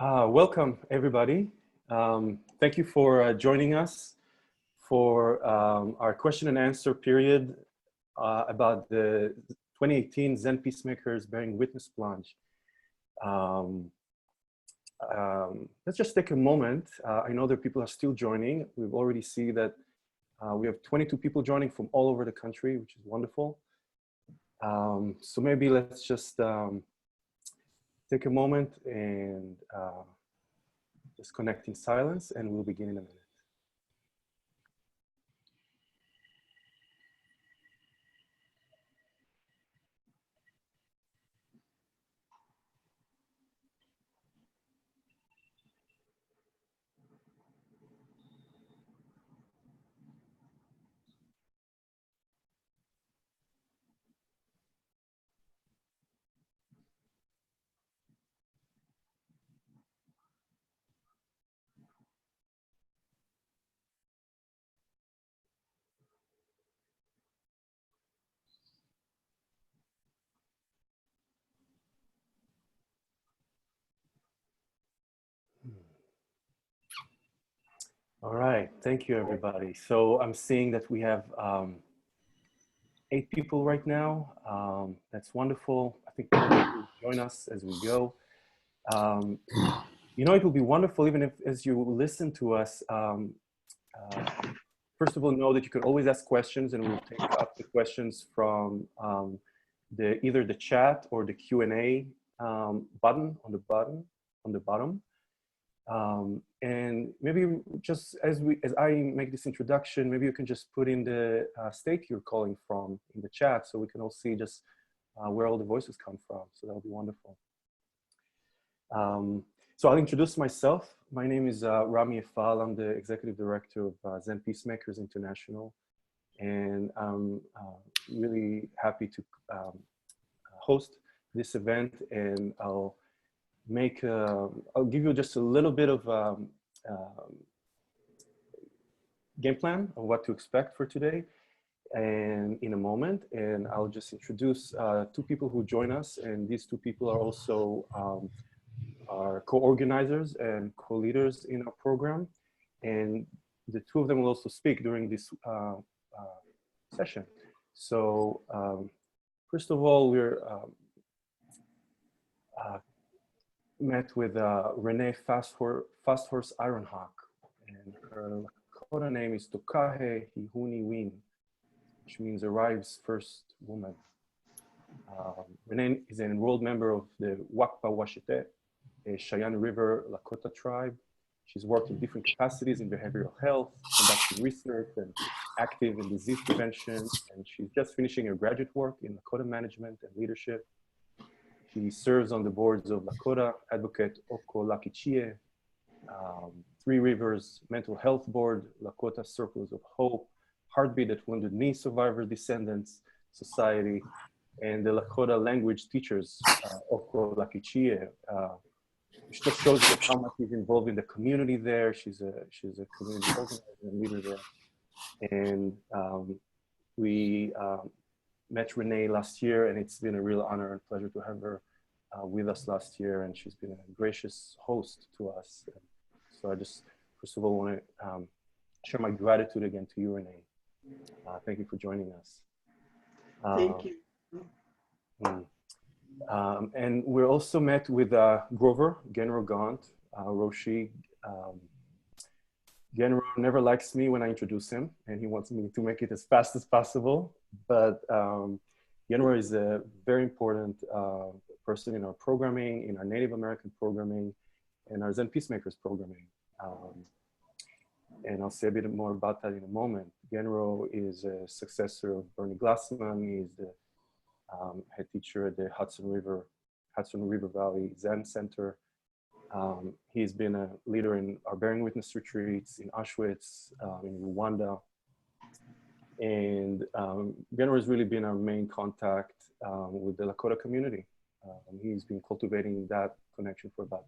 Welcome, everybody. Thank you for joining us for our question and answer period about the 2018 Zen Peacemakers Bearing Witness Plunge. Let's just take a moment. I know that people are still joining. We've already seen that we have 22 people joining from all over the country, which is wonderful. So maybe let's just take a moment and just connect in silence, and we'll begin in a minute. All right, thank you, everybody. So I'm seeing that we have 8 people right now. That's wonderful. I think people will join us as we go. You know, it will be wonderful even if, as you listen to us, first of all, know that you can always ask questions, and we'll take up the questions from either the chat or the Q&A button on the bottom. And maybe just as I make this introduction, maybe you can just put in the state you're calling from in the chat, so we can all see just where all the voices come from. So that'll be wonderful. So I'll introduce myself. My name is Rami Efal. I'm the executive director of Zen Peacemakers International, and I'm really happy to host this event. And I'll give you just a little bit of game plan of what to expect for today and in a moment. And I'll just introduce 2 people who join us, and these 2 people are also our co-organizers and co-leaders in our program. And the 2 of them will also speak during this session. So first of all, we're met with Renee Fasthorse-Iron Hawk, and her Lakota name is Tokahe Hihuni Win, which means arrives first woman. Renee is an enrolled member of the Wakpa Washite, a Cheyenne River Lakota Tribe. She's worked in different capacities in behavioral health, conducting research and active in disease prevention, and she's just finishing her graduate work in Lakota management and leadership. She serves on the boards of Lakota Advocate Oko Lakichie, 3 Rivers Mental Health Board, Lakota Circles of Hope, Heartbeat at Wounded Knee Survivor Descendants Society, and the Lakota Language Teachers, Oko Lakichie, which just shows you how much she's involved in the community there. She's a community organizer and leader there. And we met Renee last year, and it's been a real honor and pleasure to have her with us last year, and she's been a gracious host to us. So I just, first of all, want to share my gratitude again to you, Renee. Thank you for joining us. Thank you. And we're also met with Grover Genro Gauntt, Roshi. Genro never likes me when I introduce him, and he wants me to make it as fast as possible. But Genro is a very important person in our programming, in our Native American programming, and our Zen Peacemakers programming. And I'll say a bit more about that in a moment. Genro is a successor of Bernie Glassman. He's the head teacher at the Hudson River Valley Zen Center. He's been a leader in our Bearing Witness retreats in Auschwitz, in Rwanda. And Genro has really been our main contact with the Lakota community. He's been cultivating that connection for about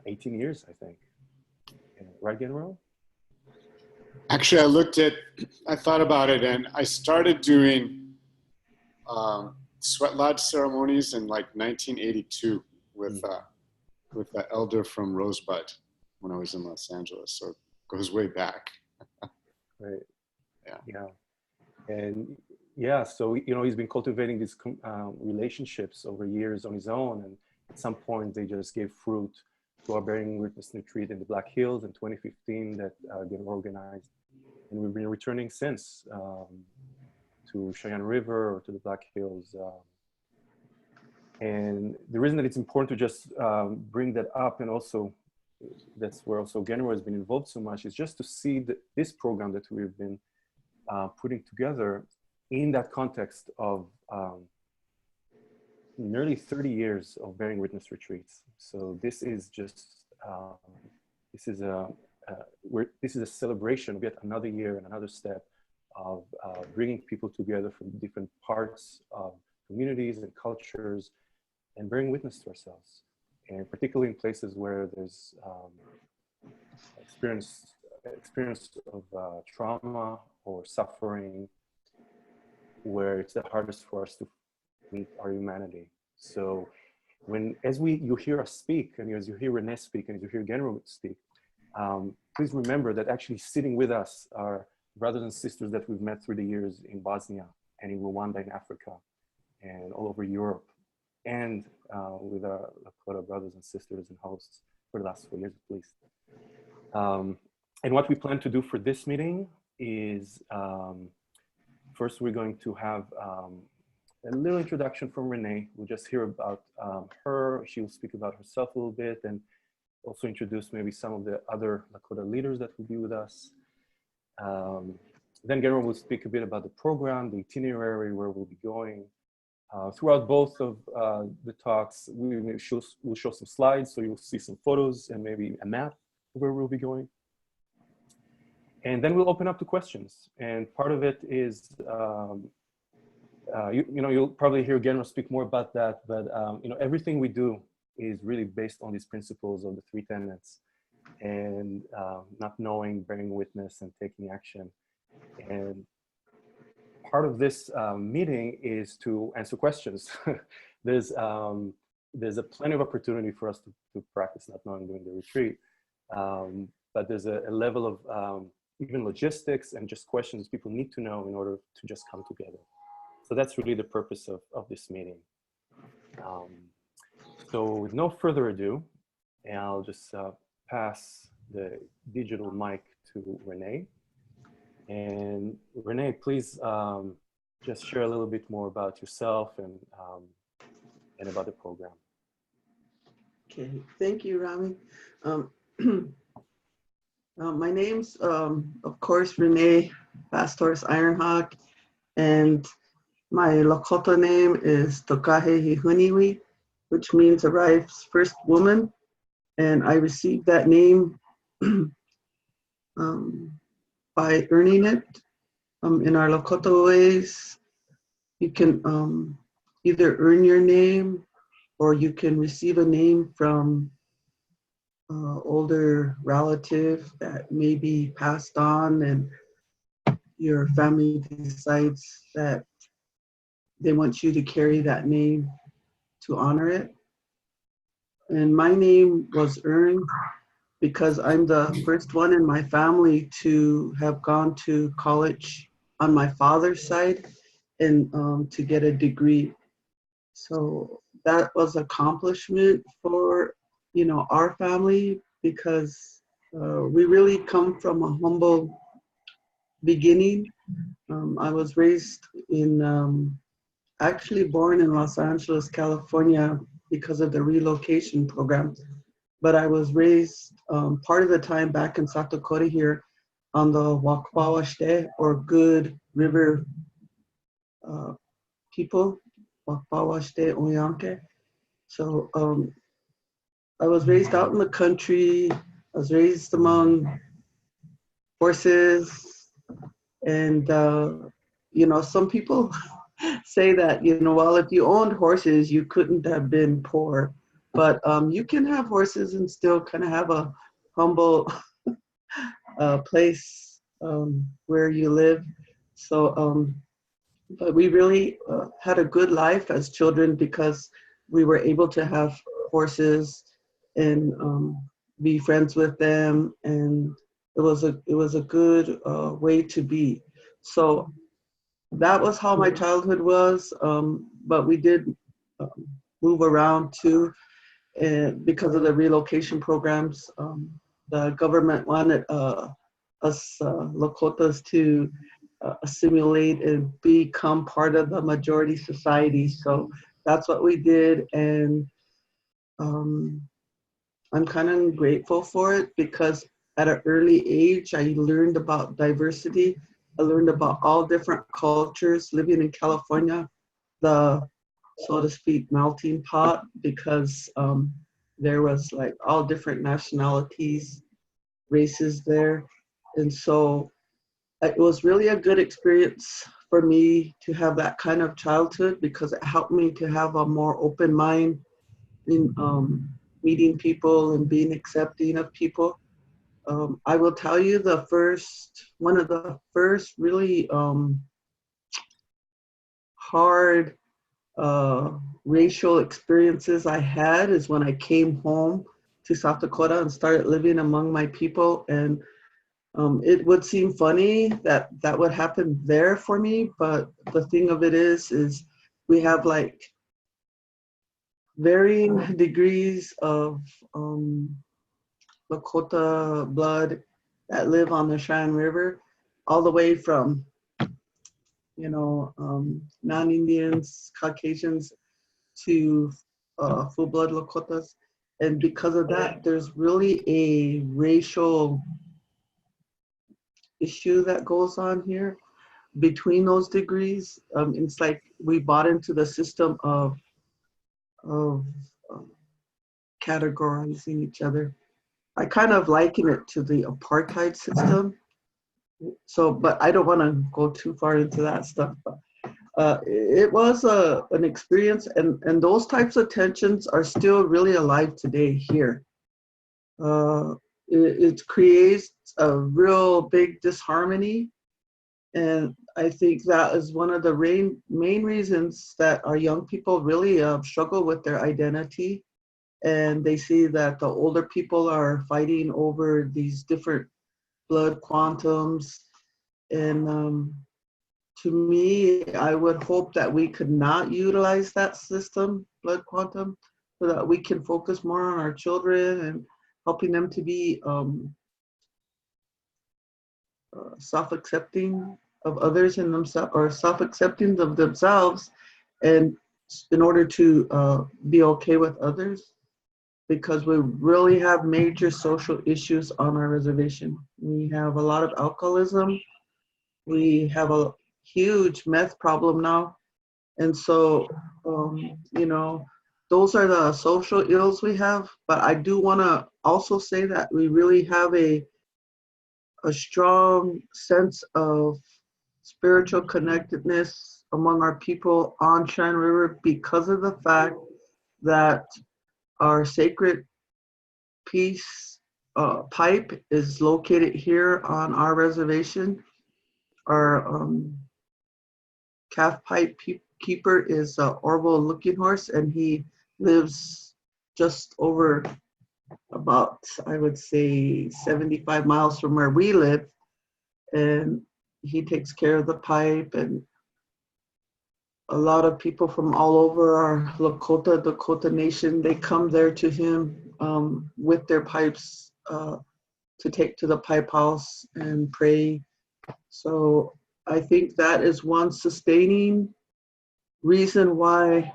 18 years, I think. Right, Genro? Actually, I thought about it, and I started doing sweat lodge ceremonies in like 1982 with with the elder from Rosebud when I was in Los Angeles. So it goes way back. Right. Yeah. Yeah. And yeah, so, you know, he's been cultivating these relationships over years on his own. And at some point they just gave fruit to our Bearing Witness retreat in the Black Hills in 2015 that get organized. And we've been returning since to Cheyenne River or to the Black Hills. And the reason that it's important to just bring that up, and also that's where also Genro has been involved so much, is just to see this program that we've been putting together in that context of nearly 30 years of Bearing Witness retreats. So this is just, this is a celebration of yet another year and another step of bringing people together from different parts of communities and cultures and bearing witness to ourselves. And particularly in places where there's experience of trauma or suffering, where it's the hardest for us to meet our humanity. So you hear us speak, and as you hear Renee speak, and as you hear Genro speak, please remember that actually sitting with us are brothers and sisters that we've met through the years in Bosnia and in Rwanda in Africa and all over Europe, and with our Lakota brothers and sisters and hosts for the last 4 years at least. And what we plan to do for this meeting is, first we're going to have a little introduction from Renee. We'll just hear about her. She will speak about herself a little bit and also introduce maybe some of the other Lakota leaders that will be with us. Then Genro will speak a bit about the program, the itinerary, where we'll be going. Throughout both of the talks, we'll show some slides, so you'll see some photos and maybe a map of where we'll be going. And then we'll open up to questions. And part of it is, you'll probably hear Genro speak more about that, but everything we do is really based on these principles of the 3 tenets, and not knowing, bearing witness, and taking action. And part of this meeting is to answer questions. There's a plenty of opportunity for us to practice not knowing during the retreat, but there's a level of even logistics and just questions people need to know in order to just come together. So that's really the purpose of this meeting. So with no further ado, I'll just pass the digital mic to Renee. And Renee, please just share a little bit more about yourself and about the program. Okay, thank you, Rami. My name's, of course, Renee Fasthorse-Iron Hawk, and my Lakota name is Tokahe Hihuniwi, which means Arrive's first woman, and I received that name by earning it. In our Lakota ways, you can either earn your name or you can receive a name from older relative that may be passed on, and your family decides that they want you to carry that name to honor it. And my name was earned because I'm the first one in my family to have gone to college on my father's side and to get a degree. So that was an accomplishment for our family, because we really come from a humble beginning. I was raised actually born in Los Angeles, California, because of the relocation program. But I was raised part of the time back in South Dakota here on the Wakpawashte, or Good River people, Wakpawashte Oyanke. So I was raised out in the country. I was raised among horses, and some people say that well, if you owned horses, you couldn't have been poor. But you can have horses and still kind of have a humble place where you live. So, but we really had a good life as children because we were able to have horses and be friends with them, and it was a good way to be. So that was how my childhood was, but we did move around too, and because of the relocation programs, the government wanted us Lakotas to assimilate and become part of the majority society. So that's what we did, and I'm kind of grateful for it because at an early age, I learned about diversity. I learned about all different cultures living in California, the, so to speak, melting pot, because there was like all different nationalities, races there. And so it was really a good experience for me to have that kind of childhood because it helped me to have a more open mind in meeting people and being accepting of people. I will tell you one of the first really hard racial experiences I had is when I came home to South Dakota and started living among my people. And it would seem funny that that would happen there for me, but the thing of it is we have like varying degrees of Lakota blood that live on the Cheyenne River, all the way from, non-Indians, Caucasians to full-blood Lakotas. And because of that, there's really a racial issue that goes on here between those degrees. It's like we bought into the system of categorizing each other. I kind of liken it to the apartheid system. So, but I don't want to go too far into that stuff. But it was an experience, and those types of tensions are still really alive today here. It creates a real big disharmony, and I think that is one of the main reasons that our young people really struggle with their identity. And they see that the older people are fighting over these different blood quantums. And to me, I would hope that we could not utilize that system, blood quantum, so that we can focus more on our children and helping them to be self-accepting of others in themselves, or self-accepting of themselves, and in order to be okay with others. Because we really have major social issues on our reservation. We have a lot of alcoholism. We have a huge meth problem now. And so, those are the social ills we have. But I do want to also say that we really have a strong sense of spiritual connectedness among our people on Cheyenne River because of the fact that our sacred peace pipe is located here on our reservation. Our calf pipe keeper is Orville Looking Horse, and he lives just over about, I would say, 75 miles from where we live. And he takes care of the pipe, and a lot of people from all over our Dakota Nation, they come there to him with their pipes to take to the pipe house and pray. So I think that is one sustaining reason why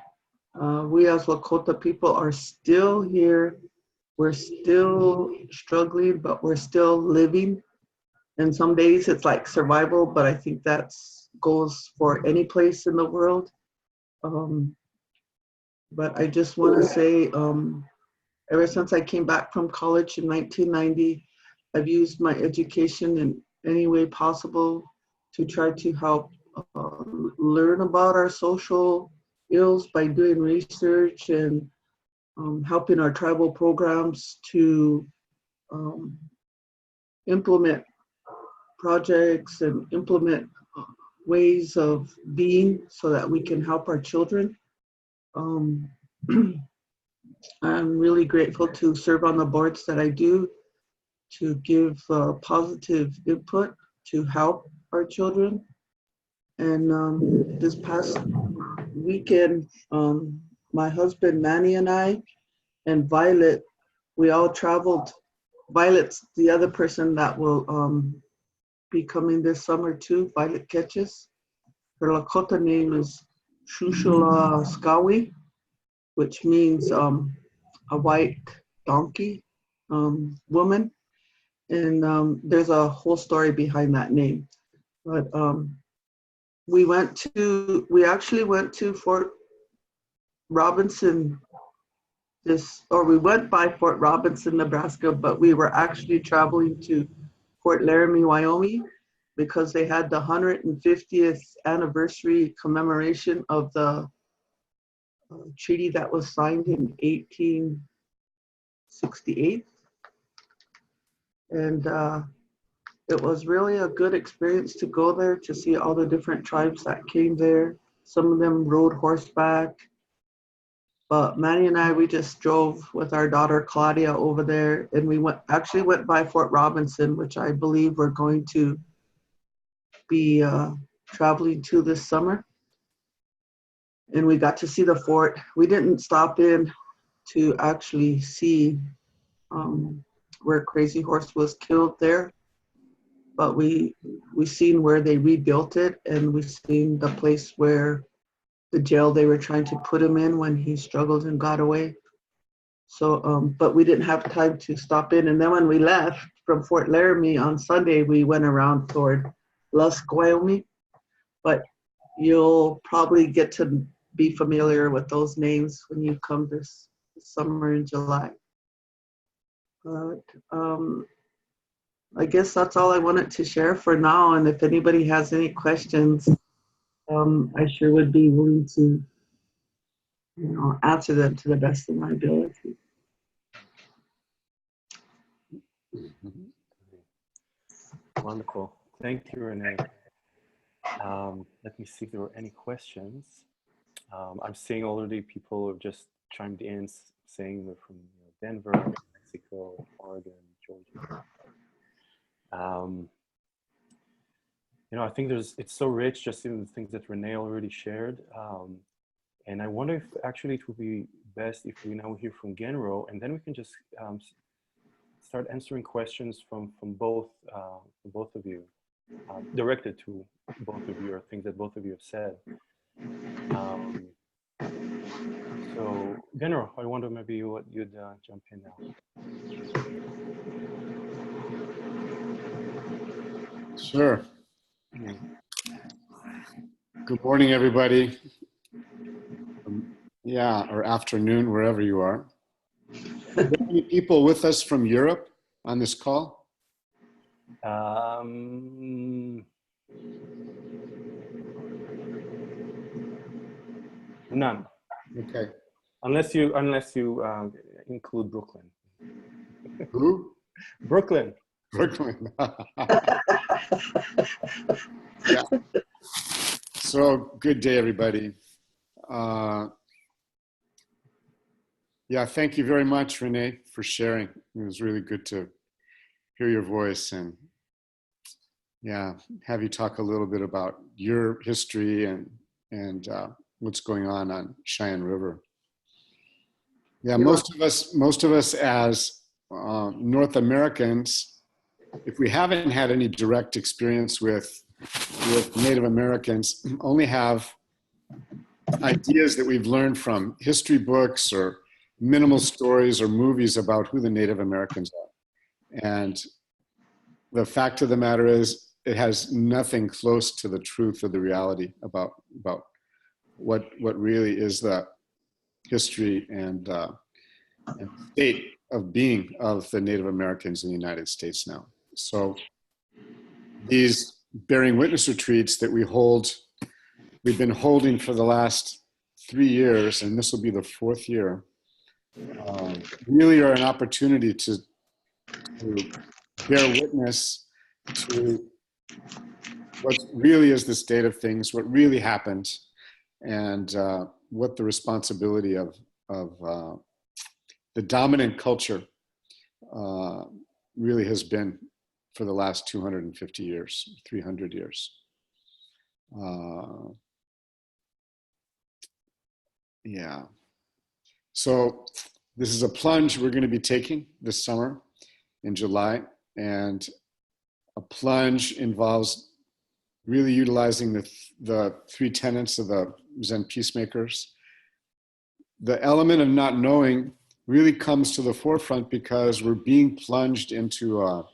we as Lakota people are still here. We're still struggling, but we're still living. And some days it's like survival, but I think that goes for any place in the world. But I just want to say, ever since I came back from college in 1990, I've used my education in any way possible to try to help learn about our social ills by doing research and helping our tribal programs to implement projects and implement ways of being so that we can help our children. I'm really grateful to serve on the boards that I do, to give positive input to help our children. And this past weekend, my husband Manny and I and Violet, we all traveled. Violet's the other person that will be coming this summer too, Violet Ketches. Her Lakota name is Shushula Skawi, which means a white donkey woman. And there's a whole story behind that name. But we actually went to Fort Robinson we went by Fort Robinson, Nebraska, but we were actually traveling to Fort Laramie, Wyoming, because they had the 150th anniversary commemoration of the treaty that was signed in 1868. And it was really a good experience to go there, to see all the different tribes that came there. Some of them rode horseback. But Manny and I, we just drove with our daughter Claudia over there, and we went by Fort Robinson, which I believe we're going to be traveling to this summer. And we got to see the fort. We didn't stop in to actually see where Crazy Horse was killed there, but we seen where they rebuilt it, and we seen the place where the jail they were trying to put him in when he struggled and got away. So, but we didn't have time to stop in. And then when we left from Fort Laramie on Sunday, we went around toward Lusk, Wyoming. But you'll probably get to be familiar with those names when you come this summer in July. But I guess that's all I wanted to share for now. And if anybody has any questions, I sure would be willing to, answer them to the best of my ability. Wonderful. Thank you, Renee. Let me see if there were any questions. I'm seeing already people have just chimed in saying they're from Denver, Mexico, Oregon, Georgia. I think it's so rich just in the things that Renee already shared. And I wonder if actually it would be best if we now hear from Genro, and then we can just start answering questions from both of you, directed to both of you, or things that both of you have said. So Genro, I wonder maybe you'd jump in now. Sure. Good morning, everybody. Or afternoon, wherever you are. Are there any people with us from Europe on this call? None. Okay. Unless you include Brooklyn. Who? Brooklyn. Brooklyn. Yeah. So good day, everybody. Thank you very much, Renee, for sharing. It was really good to hear your voice and have you talk a little bit about your history and what's going on Cheyenne River. Yeah, most of us as North Americans, if we haven't had any direct experience with Native Americans, only have ideas that we've learned from history books or minimal stories or movies about who the Native Americans are. And the fact of the matter is, it has nothing close to the truth or the reality about what really is the history and state of being of the Native Americans in the United States now. So these bearing witness retreats that we've been holding for the last 3 years, and this will be the 4th year, really are an opportunity to bear witness to what really is the state of things, what really happened, and what the responsibility of the dominant culture really has been for the last 250 years, 300 years. Yeah. So this is a plunge we're going to be taking this summer in July. And a plunge involves really utilizing the three tenets of the Zen Peacemakers. The element of not knowing really comes to the forefront because we're being plunged into a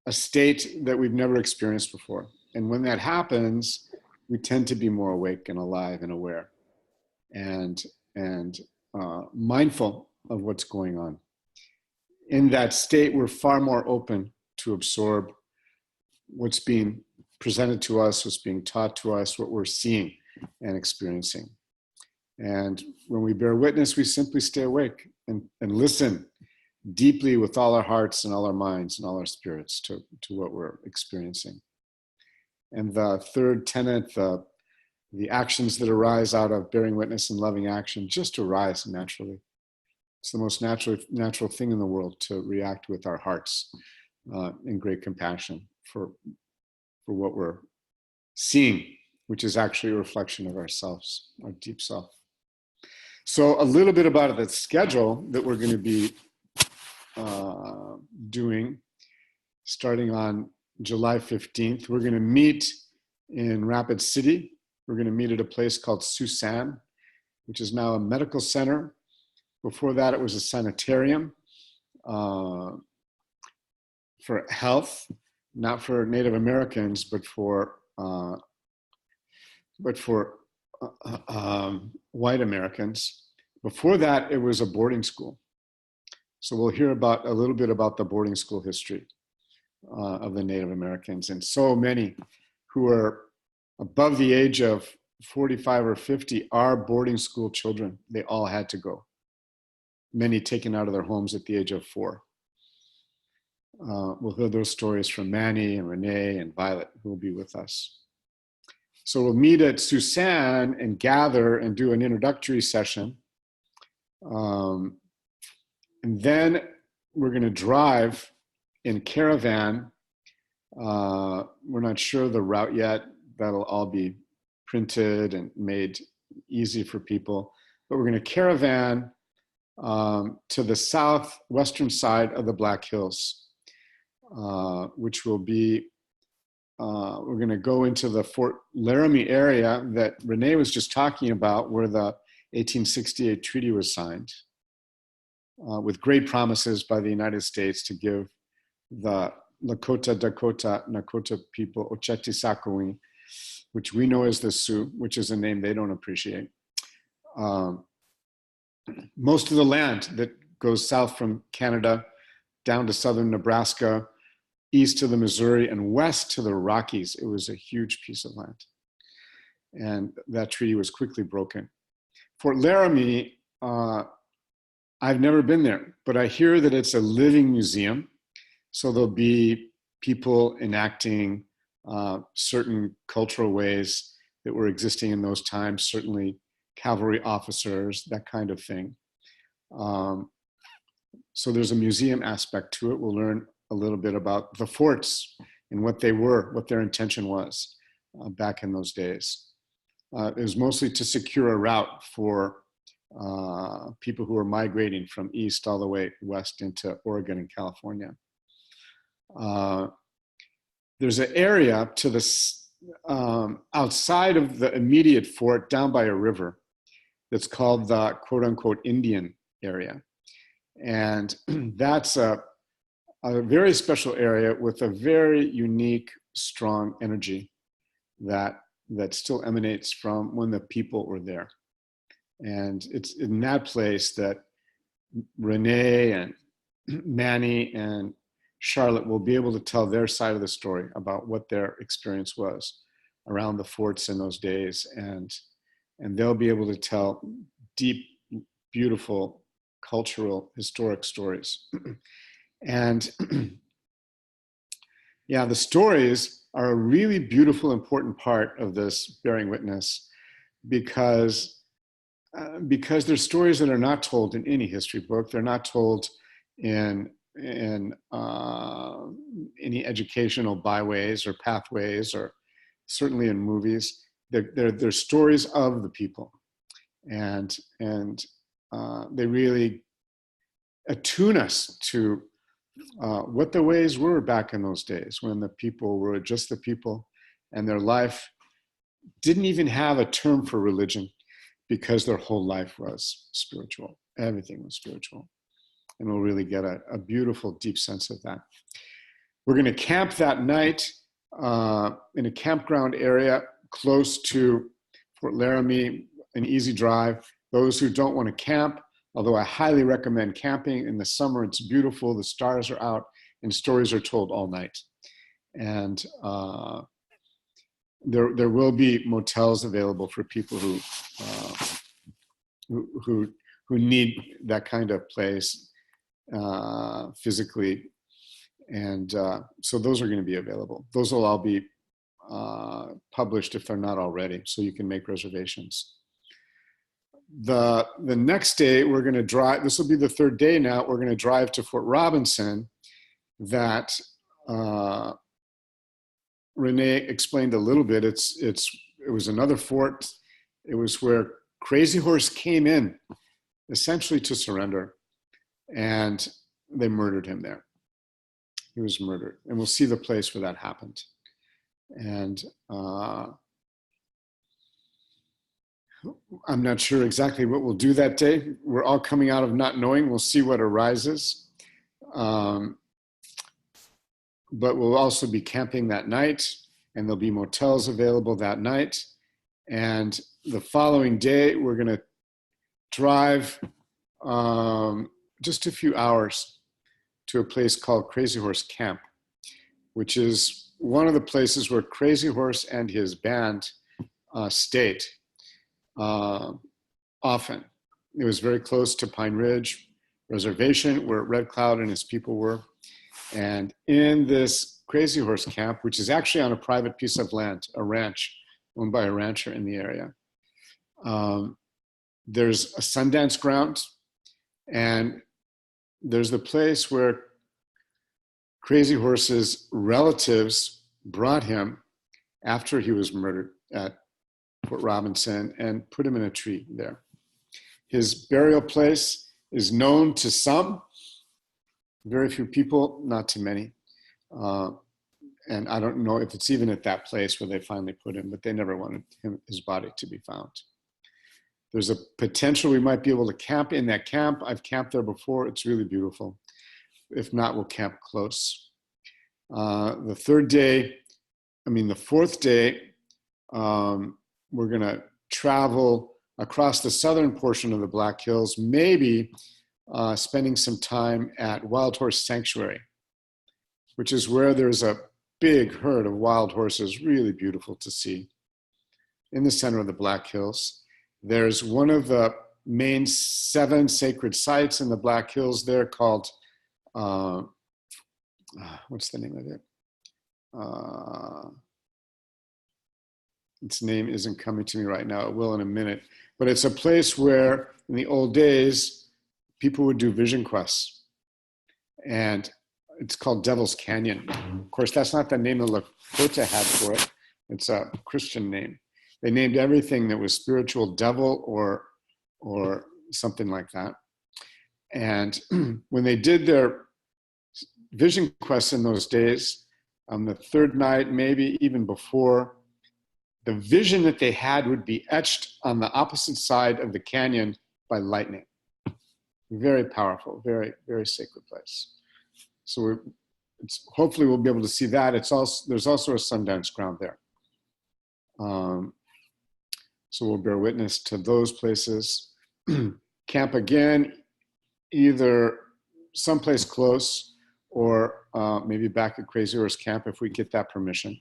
state that we've never experienced before. And when that happens, we tend to be more awake and alive and aware and mindful of what's going on. In that state, we're far more open to absorb what's being presented to us, what's being taught to us, what we're seeing and experiencing. And when we bear witness, we simply stay awake and listen deeply with all our hearts and all our minds and all our spirits to what we're experiencing. And the third tenet, the actions that arise out of bearing witness and loving action just arise naturally. It's the most natural thing in the world to react with our hearts in great compassion for what we're seeing, which is actually a reflection of ourselves, our deep self. So a little bit about the schedule that we're going to be doing starting on July 15th. We're going to meet in Rapid City. We're going to meet at a place called Susan, which is now a medical center. Before that, it was a sanitarium for health, not for Native Americans, but for white Americans. Before that, it was a boarding school. So we'll hear a little bit about the boarding school history of the Native Americans, and so many who are above the age of 45 or 50 are boarding school children. They all had to go. Many taken out of their homes at the age of 4. We'll hear those stories from Manny and Renee and Violet, who will be with us. So we'll meet at Susan and gather and do an introductory session. And then we're going to drive in caravan. We're not sure the route yet. That'll all be printed and made easy for people. But we're going to caravan to the southwestern side of the Black Hills, which will be, we're going to go into the Fort Laramie area that Renee was just talking about, where the 1868 treaty was signed, with great promises by the United States to give the Lakota, Dakota, Nakota people, Ocheti Sakowin, which we know as the Sioux, which is a name they don't appreciate. Most of the land that goes south from Canada down to southern Nebraska, east to the Missouri, and west to the Rockies. It was a huge piece of land. And that treaty was quickly broken. Fort Laramie, I've never been there, but I hear that it's a living museum. So there'll be people enacting certain cultural ways that were existing in those times, certainly cavalry officers, that kind of thing. So there's a museum aspect to it. We'll learn a little bit about the forts and what they were, what their intention was back in those days. It was mostly to secure a route for people who were migrating from east all the way west into Oregon and California. There's an area to the outside of the immediate fort, down by a river, that's called the quote unquote Indian area. And that's a very special area with a very unique, strong energy that still emanates from when the people were there. And it's in that place that Renee and Manny and Charlotte will be able to tell their side of the story about what their experience was around the forts in those days. And they'll be able to tell deep, beautiful, cultural, historic stories. And yeah, the stories are a really beautiful, important part of this bearing witness, because because they're stories that are not told in any history book. They're not told in any educational byways or pathways, or certainly in movies. They're stories of the people, and they really attune us to what the ways were back in those days when the people were just the people, and their life didn't even have a term for religion, because their whole life was spiritual. Everything was spiritual. And we'll really get a beautiful, deep sense of that. We're going to camp that night in a campground area close to Fort Laramie, an easy drive. Those who don't want to camp, although I highly recommend camping in the summer, it's beautiful, the stars are out, and stories are told all night. And there will be motels available for people who need that kind of place physically, and so those are going to be available. Those will all be published if they're not already, so you can make reservations. The next day we're going to drive. This will be the third day now. We're going to drive to Fort Robinson. That Renee explained a little bit. It was another fort. It was where Crazy Horse came in, essentially to surrender, and they murdered him there. He was murdered, and we'll see the place where that happened. And I'm not sure exactly what we'll do that day. We're all coming out of not knowing. We'll see what arises. But we'll also be camping that night, and there'll be motels available that night. And the following day, we're going to drive just a few hours to a place called Crazy Horse Camp, which is one of the places where Crazy Horse and his band stayed often. It was very close to Pine Ridge Reservation, where Red Cloud and his people were. And in this Crazy Horse Camp, which is actually on a private piece of land, a ranch owned by a rancher in the area, there's a Sundance ground, and there's the place where Crazy Horse's relatives brought him after he was murdered at Fort Robinson and put him in a tree there. His burial place is known to some, very few people, not too many. And I don't know if it's even at that place where they finally put him, but they never wanted his body to be found. There's a potential we might be able to camp in that camp. I've camped there before. It's really beautiful. If not, we'll camp close. The fourth day, we're going to travel across the southern portion of the Black Hills, maybe spending some time at Wild Horse Sanctuary, which is where there's a big herd of wild horses, really beautiful to see, in the center of the Black Hills. There's one of the main 7 sacred sites in the Black Hills there called, what's the name of it? Its name isn't coming to me right now. It will in a minute. But it's a place where in the old days, people would do vision quests. And it's called Devil's Canyon. Of course, that's not the name the Lakota had for it. It's a Christian name. They named everything that was spiritual devil or something like that. And when they did their vision quests in those days, on the third night, maybe even before, the vision that they had would be etched on the opposite side of the canyon by lightning. Very powerful, very, very sacred place. So hopefully we'll be able to see that. There's also a Sundance ground there. So we'll bear witness to those places. Camp again, either someplace close or maybe back at Crazy Horse Camp if we get that permission.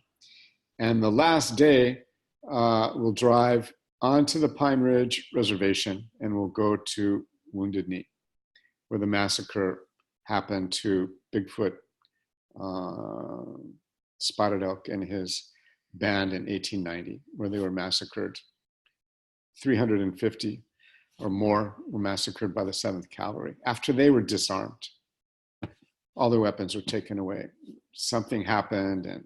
And the last day, we'll drive onto the Pine Ridge Reservation and we'll go to Wounded Knee, where the massacre happened to Bigfoot, Spotted Elk and his band in 1890, where they were massacred. 350 or more were massacred by the 7th Cavalry. After they were disarmed, all their weapons were taken away. Something happened and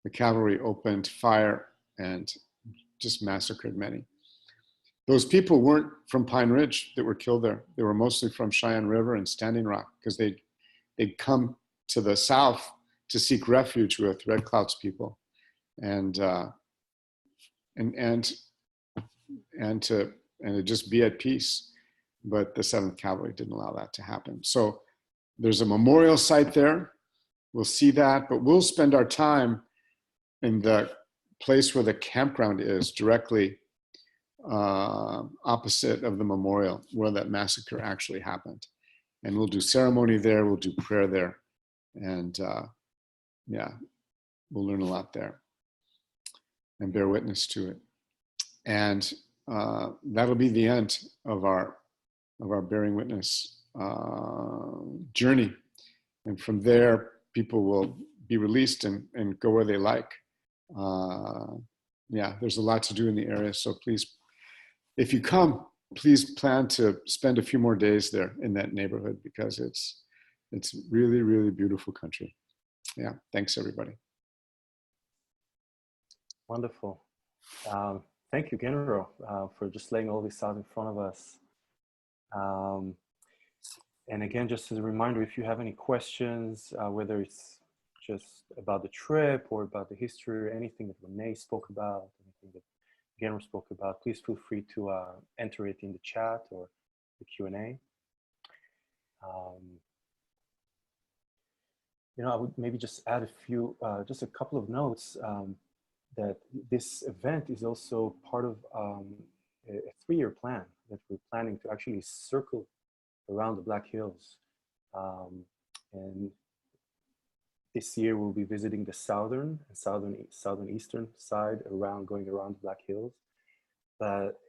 the cavalry opened fire and just massacred many. Those people weren't from Pine Ridge that were killed there. They were mostly from Cheyenne River and Standing Rock, because they'd come to the south to seek refuge with Red Cloud's people, and to just be at peace. But the 7th Cavalry didn't allow that to happen. So there's a memorial site there. We'll see that, but we'll spend our time in the place where the campground is, directly opposite of the memorial where that massacre actually happened. And we'll do ceremony there, we'll do prayer there, and yeah, we'll learn a lot there and bear witness to it. And that'll be the end of our bearing witness journey. And from there, people will be released and go where they like. Yeah, there's a lot to do in the area, so please, if you come, please plan to spend a few more days there in that neighborhood, because it's really, really beautiful country. Yeah, thanks everybody. Wonderful. Thank you, Genro, for just laying all this out in front of us. And again, just as a reminder, if you have any questions, whether it's just about the trip or about the history or anything that Renee spoke about, anything that Genro spoke about, please feel free to enter it in the chat or the Q&A. You know, I would maybe just add just a couple of notes, that this event is also part of a 3-year plan that we're planning to actually circle around the Black Hills. And this year we'll be visiting the southeastern side, going around the Black Hills.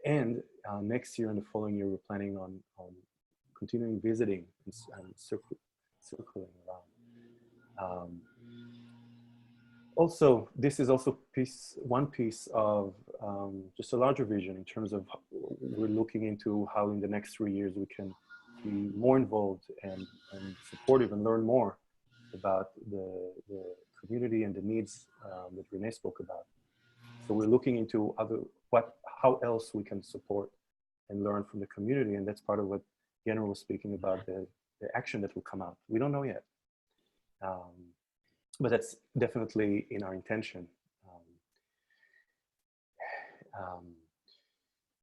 And next year and the following year, we're planning on continuing visiting and circling around. Also, this is also one piece of just a larger vision in terms of we're looking into how in the next 3 years we can be more involved and supportive and learn more about the community and the needs that Renee spoke about. So we're looking into how else we can support and learn from the community, and that's part of what Genro was speaking about, the action that will come out. We don't know yet. But that's definitely in our intention.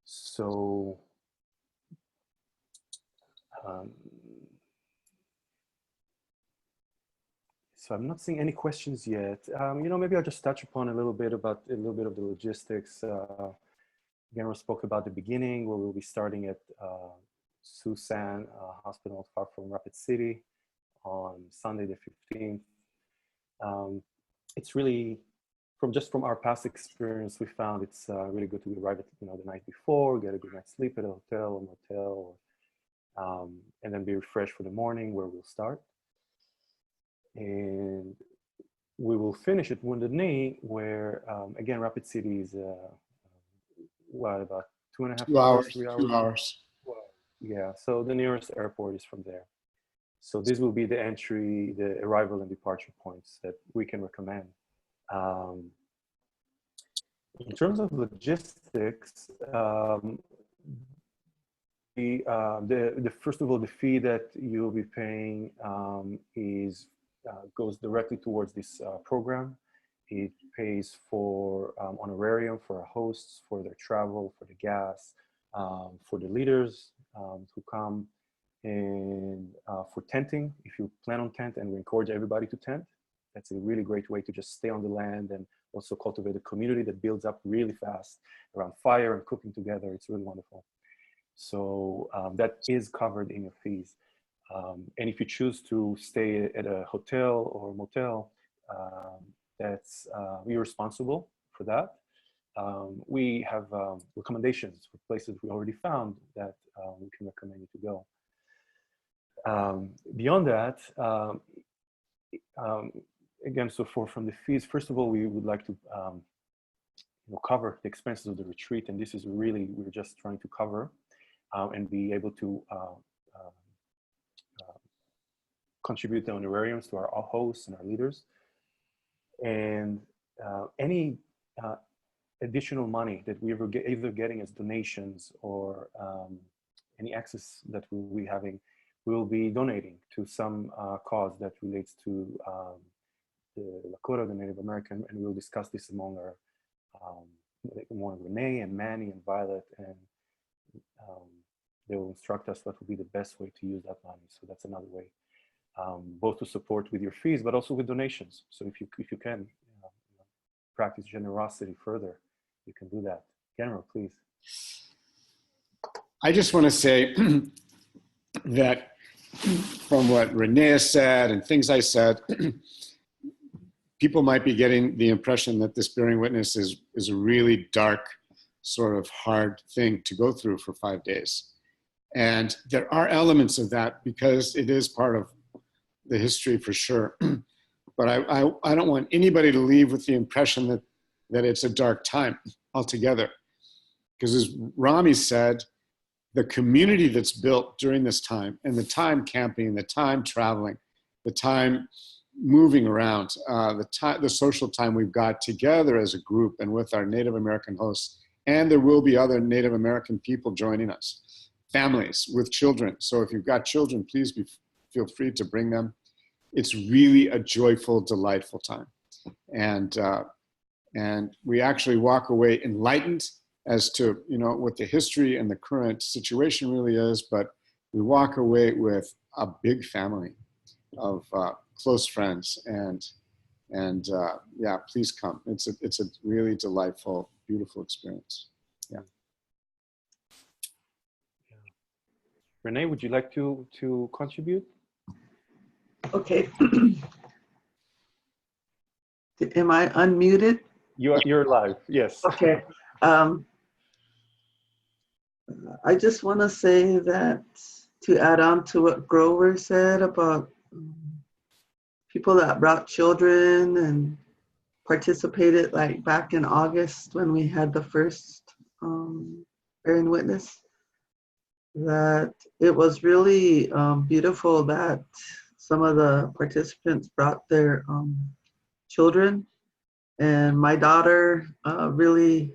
So I'm not seeing any questions yet. You know, maybe I'll just touch upon a little bit of the logistics. Genro spoke about the beginning, where we'll be starting at Susan Hospital, far from Rapid City, on Sunday the 15th. It's really, from our past experience, we found it's really good to arrive at the night before, get a good night's sleep at a hotel or motel, and then be refreshed for the morning, where we'll start. And we will finish at Wounded Knee, where again, Rapid City is about 2.5 hours, 3 hours? 2 hours. Yeah, so the nearest airport is from there. So this will be the entry, the arrival and departure points that we can recommend. In terms of logistics, first of all, the fee that you'll be paying goes directly towards this program. It pays for honorarium for our hosts, for their travel, for the gas, for the leaders who come, and for tenting, if you plan on tent, and we encourage everybody to tent. That's a really great way to just stay on the land and also cultivate a community that builds up really fast around fire and cooking together. It's really wonderful. So that is covered in your fees. And if you choose to stay at a hotel or motel, you're responsible for that. We have recommendations for places we already found that we can recommend you to go. Beyond that, again, so from the fees, first of all, we would like to cover the expenses of the retreat, and this is really, we're just trying to cover. and be able to contribute the honorariums to our hosts and our leaders. And any additional money that we ever either getting as donations or any access that we'll be having, we will be donating to some cause that relates to the Lakota, the Native American, and we'll discuss this among our among Renee and Manny and Violet, and they will instruct us what would be the best way to use that money. So that's another way, both to support with your fees, but also with donations. So if you can practice generosity further, you can do that. General, please. I just want to say that from what Renee said and things I said, people might be getting the impression that this bearing witness is a really dark, sort of hard thing to go through for 5 days. And there are elements of that because it is part of the history for sure. But I don't want anybody to leave with the impression that it's a dark time altogether. Because as Rami said, the community that's built during this time, and the time camping, the time traveling, the time moving around, the social time we've got together as a group and with our Native American hosts, and there will be other Native American people joining us, families with children. So if you've got children, please feel free to bring them. It's really a joyful, delightful time. And we actually walk away enlightened as to, what the history and the current situation really is, but we walk away with a big family of close friends, and yeah, please come. It's a really delightful, beautiful experience. Yeah. Renee, would you like to contribute? Okay. Am I unmuted? You're live, yes. Okay. I just want to say that to add on to what Grover said about people that brought children and participated, like back in August when we had the first bearing witness, that it was really beautiful that some of the participants brought their children. And my daughter really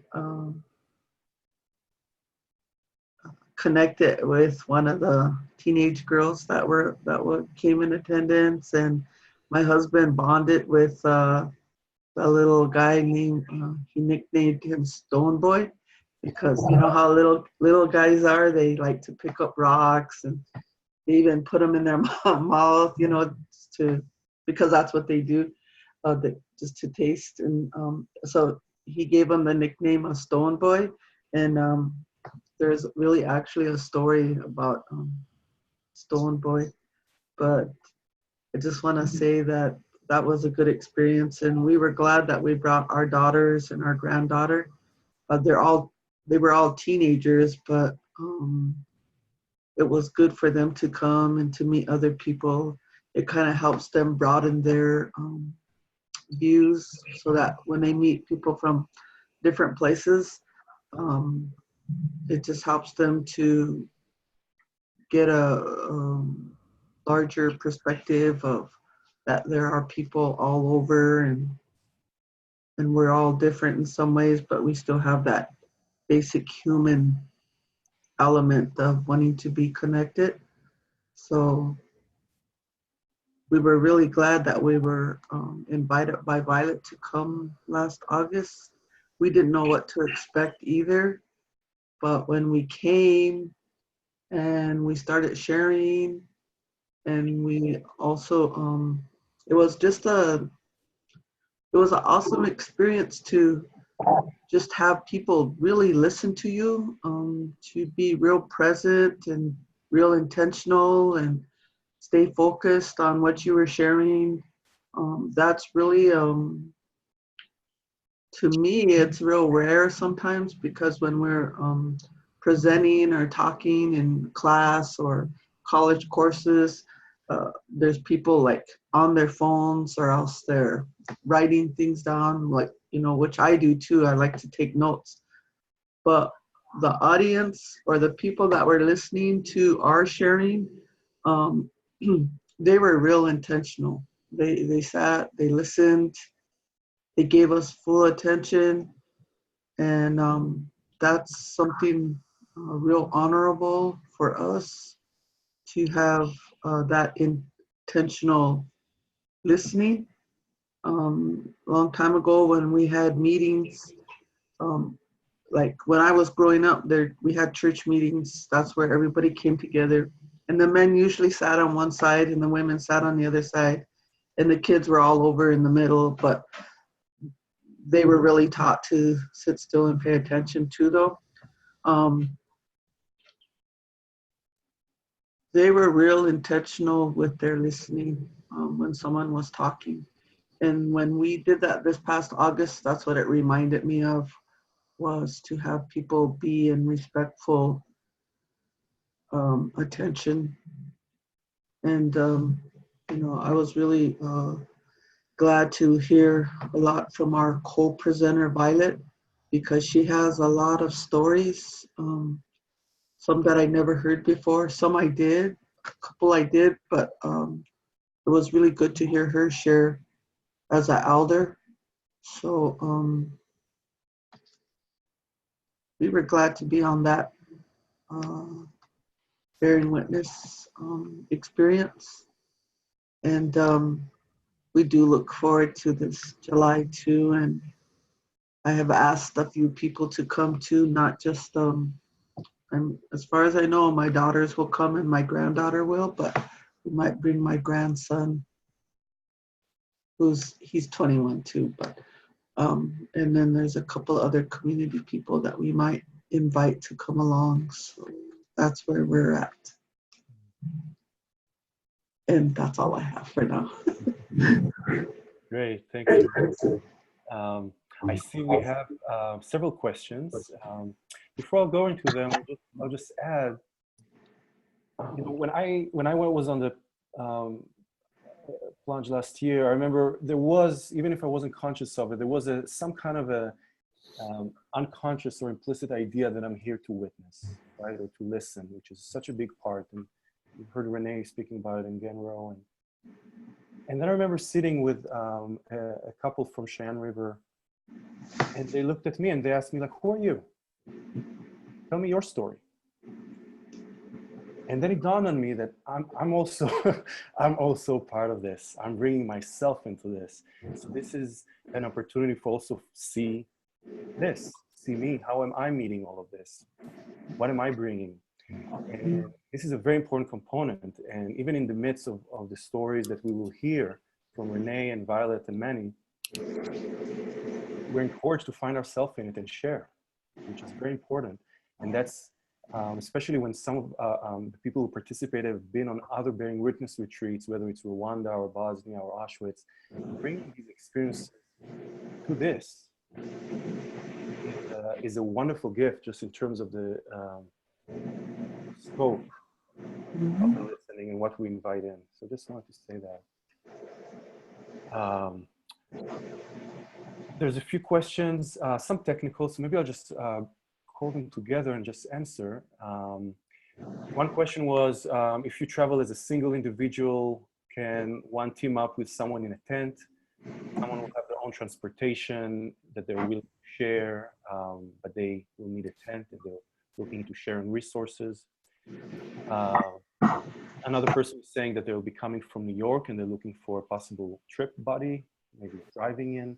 connected with one of the teenage girls that came in attendance, and my husband bonded with a little guy named he nicknamed him Stone Boy, because you know how little guys are, they like to pick up rocks and they even put them in their mouth, because that's what they do, just to taste. And so he gave him the nickname of Stone Boy. And there's really actually a story about Stone Boy, but I just want to say that was a good experience, and we were glad that we brought our daughters and our granddaughter. They were all teenagers, but it was good for them to come and to meet other people. It kind of helps them broaden their views, so that when they meet people from different places, it just helps them to get a larger perspective of that there are people all over, and we're all different in some ways, but we still have that basic human element of wanting to be connected. So we were really glad that we were invited by Violet to come last August. We didn't know what to expect either, but when we came and we started sharing, and we also, it was an awesome experience to just have people really listen to you, to be real present and real intentional and stay focused on what you were sharing. That's really, to me, it's real rare sometimes, because when we're presenting or talking in class or college courses, there's people like on their phones, or else they're writing things down, like, which I do too. I like to take notes. But the audience or the people that were listening to our sharing, they were real intentional. They sat, they listened, they gave us full attention, and that's something real honorable for us to have that intentional listening. Long time ago when we had meetings, like when I was growing up, there we had church meetings. That's where everybody came together, and the men usually sat on one side and the women sat on the other side, and the kids were all over in the middle. But they were really taught to sit still and pay attention to them. They were real intentional with their listening when someone was talking. And when we did that this past August, that's what it reminded me of, was to have people be in respectful attention. And, I was really glad to hear a lot from our co-presenter, Violet, because she has a lot of stories, some that I never heard before. Some I did, a couple I did, but it was really good to hear her share as an elder. So we were glad to be on that bearing witness experience. And we do look forward to this July too. And I have asked a few people to come too, not just, and as far as I know, my daughters will come and my granddaughter will, but we might bring my grandson, he's 21 too, but and then there's a couple other community people that we might invite to come along. So that's where we're at. And that's all I have for now. Great, thank you. I see we have several questions. Before I go into them, I'll just add, when I was on the Plunge last year, I remember there was, even if I wasn't conscious of it, there was some kind of a unconscious or implicit idea that I'm here to witness, right, or to listen, which is such a big part. And you heard Renee speaking about it in Genro, and then I remember sitting with a couple from Cheyenne River, and they looked at me and they asked me, like, who are you? Tell me your story. And then it dawned on me that I'm also I'm also part of this. I'm bringing myself into this. So this is an opportunity for also see me. How am I meeting all of this? What am I bringing? And this is a very important component. And even in the midst of the stories that we will hear from Renee and Violet and many, we're encouraged to find ourselves in it and share, which is very important. And that's especially when some of the people who participated have been on other bearing witness retreats, whether it's Rwanda or Bosnia or Auschwitz, bringing these experiences to this is a wonderful gift, just in terms of the scope of the listening and what we invite in. So just wanted to say that. There's a few questions, some technical, so maybe I'll just call them together and just answer. One question was, if you travel as a single individual, can one team up with someone in a tent? Someone will have their own transportation that they're willing to share, but they will need a tent and they're looking to share in resources. Another person is saying that they'll be coming from New York and they're looking for a possible trip buddy, maybe driving in.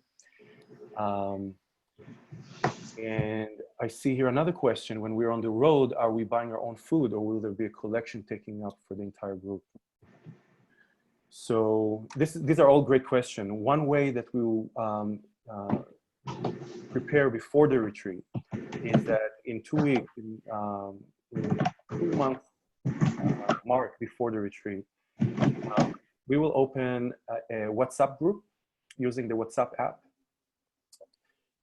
And I see here another question: when we're on the road, are we buying our own food, or will there be a collection taking up for the entire group? So these are all great questions. One way that we will prepare before the retreat is that in 2 weeks, in 2 month mark before the retreat, we will open a WhatsApp group using the WhatsApp app.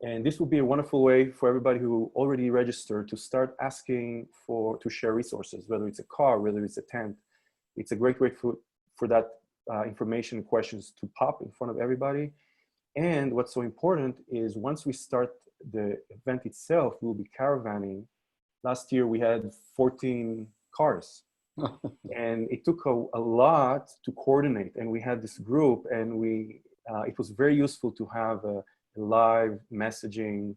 And this will be a wonderful way for everybody who already registered to start asking to share resources, whether it's a car, whether it's a tent. It's a great way for that information and questions to pop in front of everybody. And what's so important is once we start the event itself, we'll be caravanning last year we had 14 cars. And it took a lot to coordinate. And we had this group, and it was very useful to have a live messaging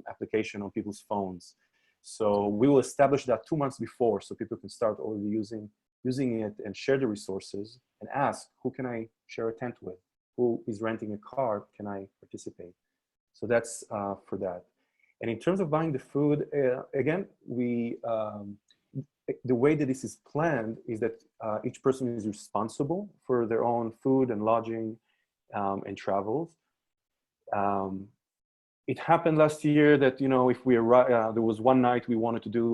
application on people's phones. So we will establish that 2 months before, so people can start already using it and share the resources and ask, who can I share a tent with? Who is renting a car? Can I participate? So that's for that. And in terms of buying the food, again, the way that this is planned is that each person is responsible for their own food and lodging and travels. It happened last year that, if we arrived, there was one night we wanted to do,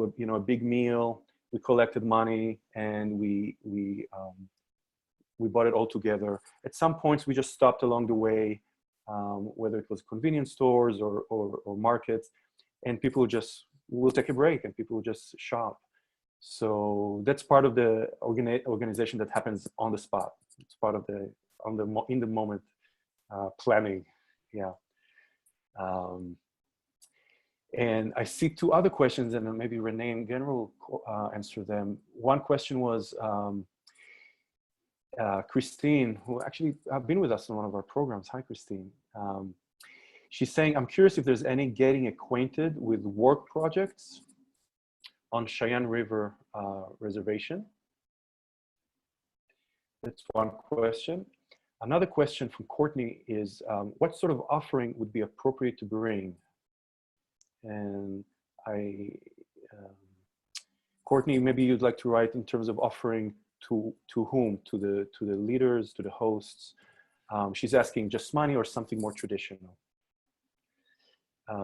a big meal. We collected money and we bought it all together. At some points, we just stopped along the way, whether it was convenience stores or markets, and people will take a break and people will just shop. So that's part of the organization that happens on the spot. It's part of in the moment planning. Yeah. And I see two other questions, and then maybe Renee and Genro will answer them. One question was Christine, who actually have been with us in one of our programs. Hi, Christine. She's saying, I'm curious if there's any getting acquainted with work projects on Cheyenne River Reservation. That's one question. Another question from Courtney is, what sort of offering would be appropriate to bring? And Courtney, maybe you'd like to write in terms of offering to whom? To the leaders, to the hosts? She's asking just money or something more traditional.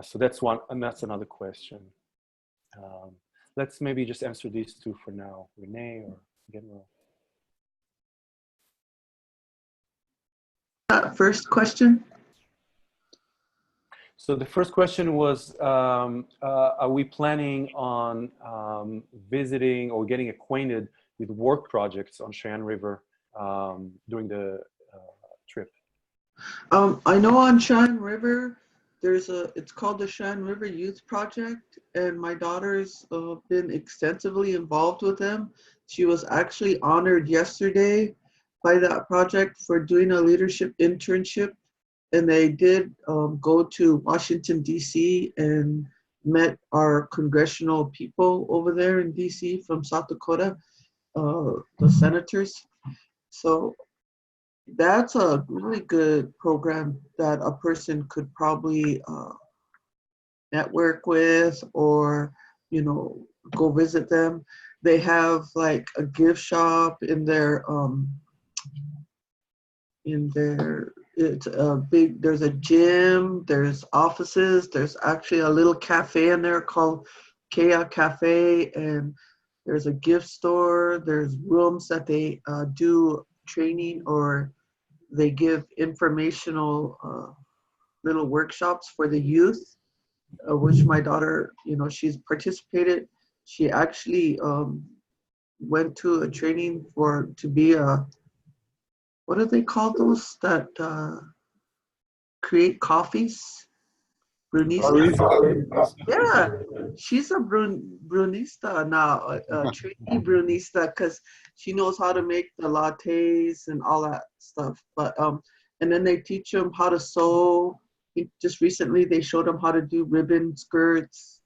So that's one, and that's another question. Let's maybe just answer these two for now, Renee or Genro. First question. So the first question was, are we planning on visiting or getting acquainted with work projects on Cheyenne River during the trip? I know on Cheyenne River, it's called the Cheyenne River Youth Project, and my daughter's been extensively involved with them. She was actually honored yesterday by that project for doing a leadership internship. And they did go to Washington, D.C. and met our congressional people over there in D.C. from South Dakota, the senators. So that's a really good program that a person could probably network with or, go visit them. They have like a gift shop in their it's a big, there's a gym, there's offices, there's actually a little cafe in there called Kea Cafe, and there's a gift store, there's rooms that they do training or they give informational little workshops for the youth, which my daughter, she's participated. She actually went to a training to be a, what do they call those that create coffees? Brunista. Yeah, she's a brunista now, a trainee brunista, because she knows how to make the lattes and all that stuff. But and then they teach them how to sew. Just recently, they showed them how to do ribbon skirts,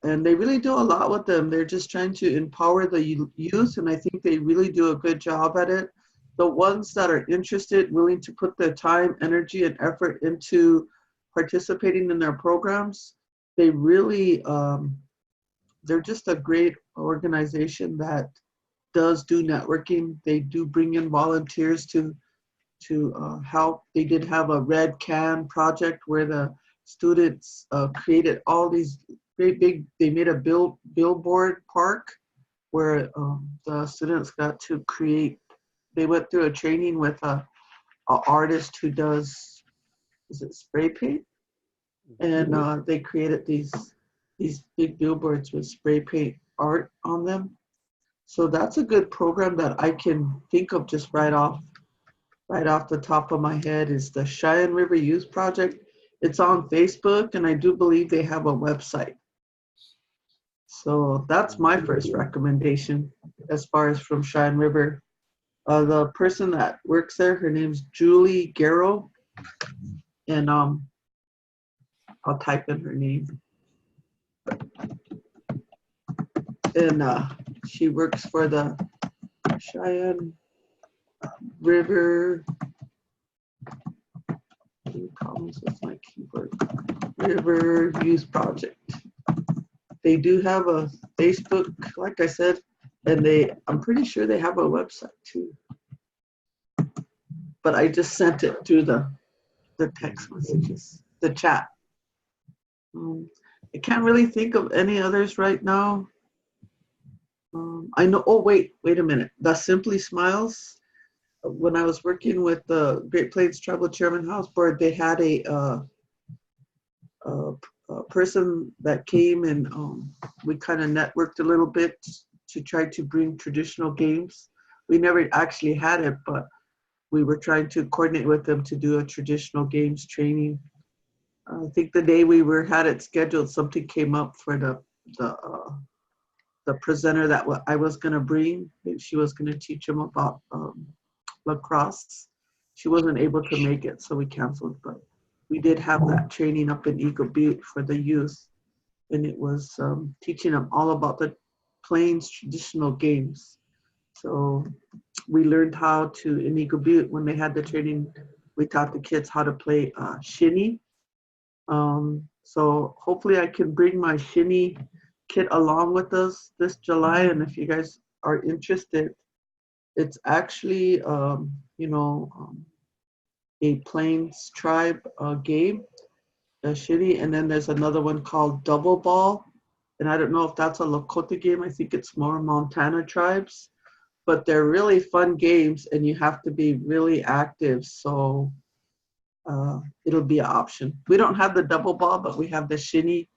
and they really do a lot with them. They're just trying to empower the youth, and I think they really do a good job at it. The ones that are interested, willing to put their time, energy, and effort into participating in their programs, they really, they're just a great organization that does do networking. They do bring in volunteers to help. They did have a red can project where the students created all these big, they made a billboard park where the students got to create. They went through a training with a artist who does, is it spray paint? And they created these big billboards with spray paint art on them. So that's a good program that I can think of just right off the top of my head is the Cheyenne River Youth Project. It's on Facebook, and I do believe they have a website. So that's my first recommendation as far as from Cheyenne River. The person that works there, her name's Julie Garrow, and I'll type in her name. And she works for the Cheyenne River, problems with my keyboard, River Youth Project. They do have a Facebook, like I said, and I'm pretty sure they have a website too. But I just sent it through the text messages, the chat. I can't really think of any others right now. I know, oh, wait a minute. The Simply Smiles, when I was working with the Great Plains Tribal Chairman House Board, they had a person that came, and we kind of networked a little bit to try to bring traditional games. We never actually had it, but we were trying to coordinate with them to do a traditional games training. I think the day we had it scheduled, something came up for the presenter that I was going to bring. She was going to teach them about lacrosse. She wasn't able to make it, so we canceled. But we did have that training up in Eagle Butte for the youth, and it was teaching them all about the Plains traditional games. So we learned how to, in Eagle Butte, when they had the training, we taught the kids how to play shinny. So hopefully I can bring my shinny kit along with us this July, and if you guys are interested, it's actually a Plains tribe game, shinny, and then there's another one called double ball, and I don't know if that's a Lakota game. I think it's more Montana tribes, but they're really fun games, and you have to be really active, so it'll be an option. We don't have the double ball, but we have the shinny,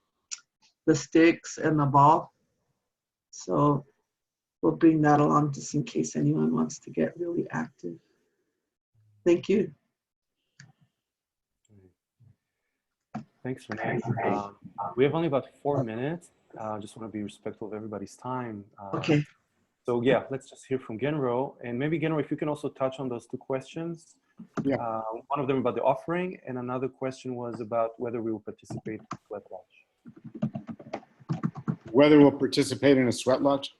the sticks, and the ball. So we'll bring that along just in case anyone wants to get really active. Thank you. Thanks, Renee. We have only about 4 minutes. Just want to be respectful of everybody's time. Okay. So yeah, let's just hear from Genro. And maybe Genro, if you can also touch on those two questions. Yeah. One of them about the offering, and another question was about whether we will participate in Sweat Lodge. Whether we'll participate in a sweat lodge.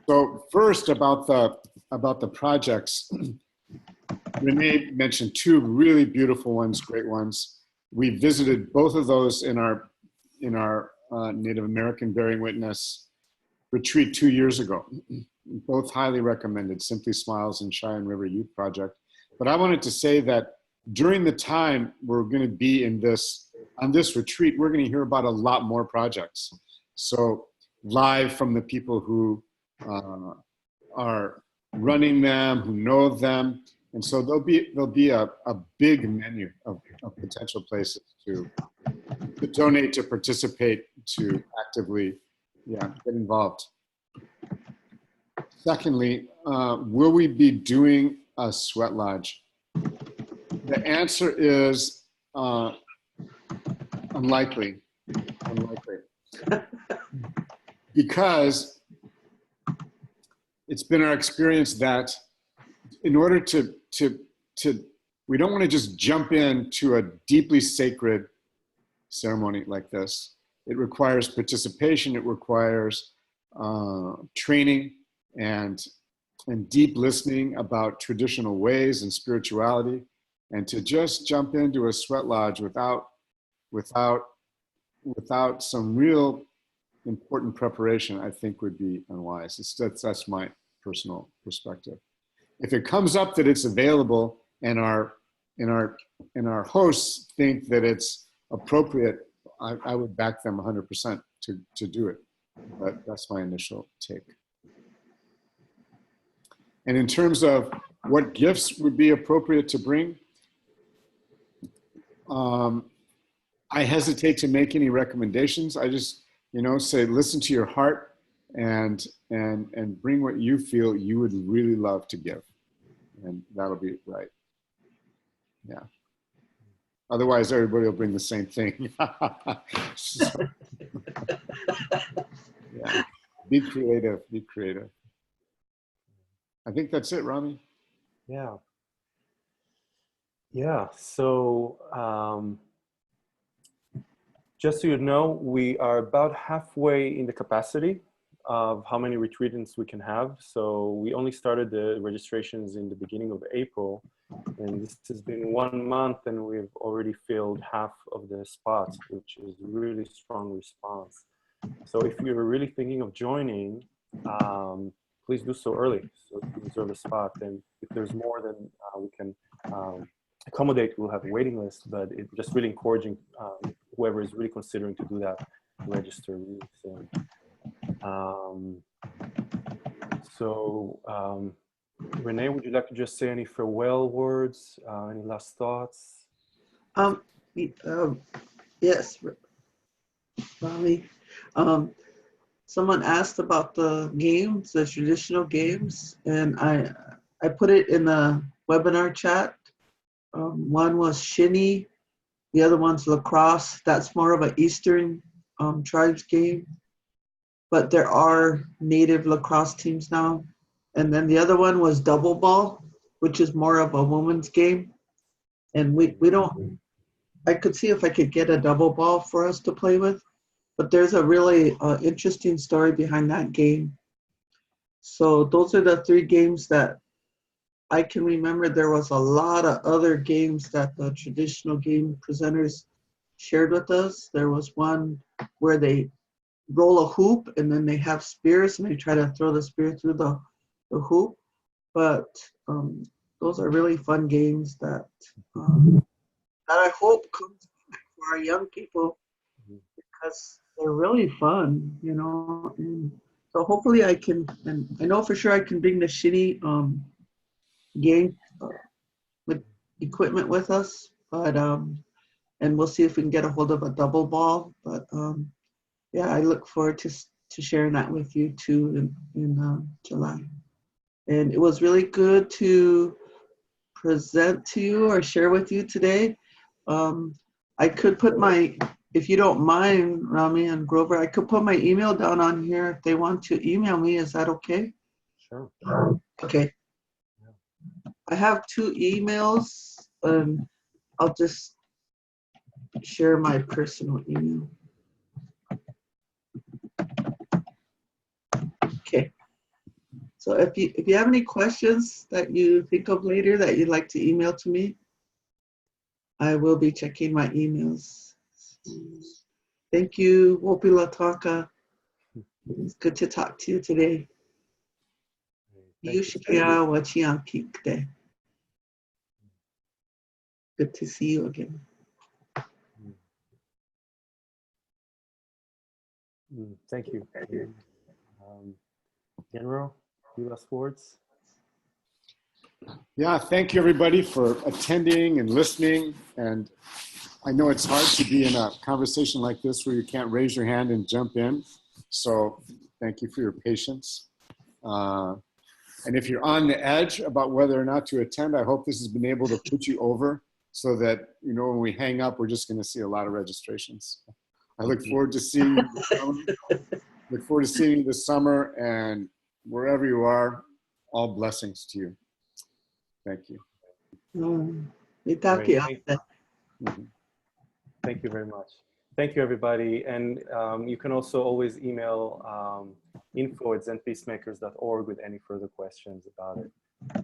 So first about the projects, Renee mentioned two really beautiful ones, great ones. We visited both of those in our Native American Bearing Witness retreat 2 years ago. Both highly recommended, Simply Smiles and Cheyenne River Youth Project. But I wanted to say that during the time we're going to be on this retreat, we're going to hear about a lot more projects. So live from the people who are running them, who know them. And so there'll be a big menu of potential places to donate, to participate, to actively get involved. Secondly, will we be doing a sweat lodge? The answer is unlikely. Because it's been our experience that in order to we don't want to just jump into a deeply sacred ceremony like this. It requires participation. It requires training and deep listening about traditional ways and spirituality. And to just jump into a sweat lodge without some real important preparation, I think would be unwise. That's my personal perspective. If it comes up that it's available and our hosts think that it's appropriate, I would back them 100% to do it. But that's my initial take. And in terms of what gifts would be appropriate to bring, I hesitate to make any recommendations. I just, say, listen to your heart and bring what you feel you would really love to give. And that'll be right. Yeah. Otherwise, everybody will bring the same thing. Yeah. Be creative. Be creative. I think that's it, Rami. Yeah. Yeah. So just so you know, we are about halfway in the capacity of how many retreatants we can have. So we only started the registrations in the beginning of April, and this has been 1 month, and we've already filled half of the spots, which is really strong response. So if you're really thinking of joining, please do so early so you can reserve a spot. And if there's more, then we can accommodate. We'll have a waiting list, but it's just really encouraging whoever is really considering to do that to register really soon. Renee, would you like to just say any farewell words, any last thoughts? Yes, Rami. Someone asked about the games, the traditional games, and I put it in the webinar chat. One was shinny, the other one's lacrosse. That's more of an Eastern tribes game, but there are native lacrosse teams now. And then the other one was double ball, which is more of a woman's game. And we don't, I could see if I could get a double ball for us to play with, but there's a really interesting story behind that game. So those are the 3 games that I can remember. There was a lot of other games that the traditional game presenters shared with us. There was one where they roll a hoop and then they have spears and they try to throw the spear through the hoop. But those are really fun games that I hope comes back for our young people, because they're really fun, you know. And so hopefully I can, and I know for sure I can bring the shinny game with equipment with us, but and we'll see if we can get a hold of a double ball. But yeah, I look forward to sharing that with you too in July. And it was really good to present to you or share with you today. I could put my, if you don't mind, Rami and Grover, I could put my email down on here if they want to email me. Is that okay? Sure. Okay. I have 2 emails, and I'll just share my personal email. Okay. So if you have any questions that you think of later that you'd like to email to me, I will be checking my emails. Thank you, Wopila Taka. It's good to talk to you today. Yushikia Wachiankikte. Good to see you again. Thank you. Genro, you last words? Yeah, thank you everybody for attending and listening. And I know it's hard to be in a conversation like this where you can't raise your hand and jump in. So thank you for your patience. And if you're on the edge about whether or not to attend, I hope this has been able to put you over so that, you know, when we hang up, we're just going to see a lot of registrations. I look forward to seeing you. Look forward to seeing you this summer, and wherever you are, all blessings to you. Thank you. Thank you very much. Thank you, everybody. And you can also always email info@zenpeacemakers.org with any further questions about it.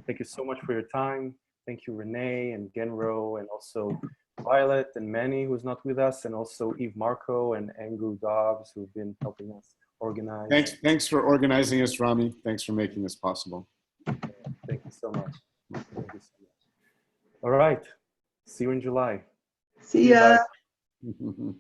Thank you so much for your time. Thank you, Renee and Genro, and also Violet and Manny, who's not with us, and also Eve Marco and Andrew Dobbs, who've been helping us organize. Thanks for organizing us, Rami. Thanks for making this possible. Thank you so much. Thank you so much. All right. See you in July. See ya. Bye.